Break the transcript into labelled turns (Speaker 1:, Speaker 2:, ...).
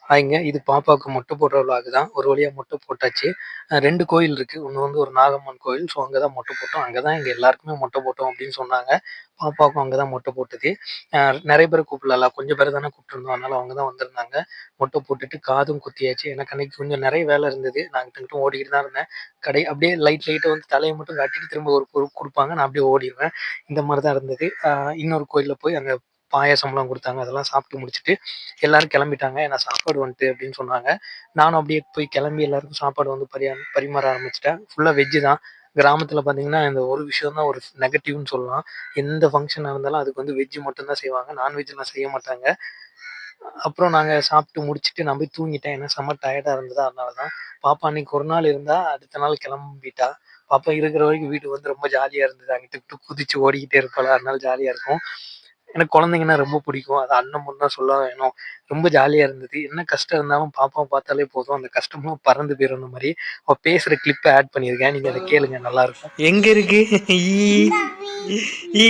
Speaker 1: ஹாய்ங்க. இது பாப்பாவுக்கு மொட்டை போடுற விலாக் தான். ஒரு வழியா மொட்டை போட்டாச்சு. 2 கோயில் இருக்கு. ஒண்ணு வந்து ஒரு நாகம்மன் கோயில். ஸோ அங்க தான் மொட்டை போட்டோம். அங்க தான் எங்க எல்லாருக்குமே மொட்டை போட்டோம் அப்படின்னு சொன்னாங்க. பாப்பாவுக்கும் அங்க தான் மொட்டை போட்டது. அ நெறைய பேர கூப்பிடல. கொஞ்சம் பேர தானே கூப்பிட்டுருந்தோம். அதனால அவங்க தான் வந்திருந்தாங்க. மொட்டை போட்டுட்டு காதும் குத்தியாச்சு. எனக்கு அன்னைக்கு கொஞ்சம் நெறைய வேலை இருந்தது. நான் அங்கிட்டும் இங்கிட்டும் ஓடிக்கிட்டு தான் இருந்தேன். அப்படியே லைட்டா வந்து தலைய மட்டும் காட்டிட்டு திரும்ப ஒரு குடுப்பாங்க. நான் அப்படியே ஓடிருவேன். இந்த மாரி தான் இருந்தது. இன்னொரு கோயில்ல போய் அங்க பாயாசம்லாம் குடுத்தாங்க. அதெல்லாம் சாப்பிட்டு முடிச்சுட்டு எல்லாரும் கிளம்பிட்டாங்க. ஏன்னா சாப்பாடு வந்துட்டு அப்படின்னு சொன்னாங்க. நானும் அப்படியே போய் கிளம்பி எல்லாருக்கும் சாப்பாடு வந்து பரிமாற ஆரம்பிச்சுட்டேன். ஃபுல்லா வெஜ்ஜு தான். கிராமத்தில பார்த்தீங்கன்னா, இந்த ஒரு விஷயம் தான் ஒரு நெகட்டிவ்னு சொல்லலாம். எந்த ஃபங்ஷனா இருந்தாலும் அதுக்கு வந்து வெஜ் மட்டும் தான் செய்வாங்க. நான்வெஜ்லாம் செய்ய மாட்டாங்க. அப்புறம் நாங்க சாப்பிட்டு முடிச்சுட்டு நான் போய் தூங்கிட்டேன். ஏன்னா செம்ம டயர்டா இருந்தது. அதனால தான். பாப்பா அன்னைக்கு ஒரு நாள் இருந்தா, அடுத்த நாள் கிளம்பிட்டா. பாப்பா இருக்கிற வரைக்கும் வீட்டுக்கு வந்து ரொம்ப ஜாலியா இருந்தது. அங்கிட்டு இங்கிட்டு குதிச்சு ஓடிக்கிட்டே இருப்பாளா, அதனால ஜாலியா இருக்கும். எனக்கு குழந்தைங்கன்னா ரொம்ப பிடிக்கும். அது அண்ணன் பொண்ணுனா சொல்ல வேணும். ரொம்ப ஜாலியா இருந்தது. என்ன கஷ்டம் இருந்தாலும் பாப்பாவ பார்த்தாலே போதும். அந்த கஷ்டமும் பறந்து போயிரும் அந்த மாரி. அவ பேசுற கிளிப்ப ஆட் பண்ணியிருக்கேன். நீங்க அத கேளுங்க நல்லாருக்கும். எங்க இருக்கு? ஈ ஈ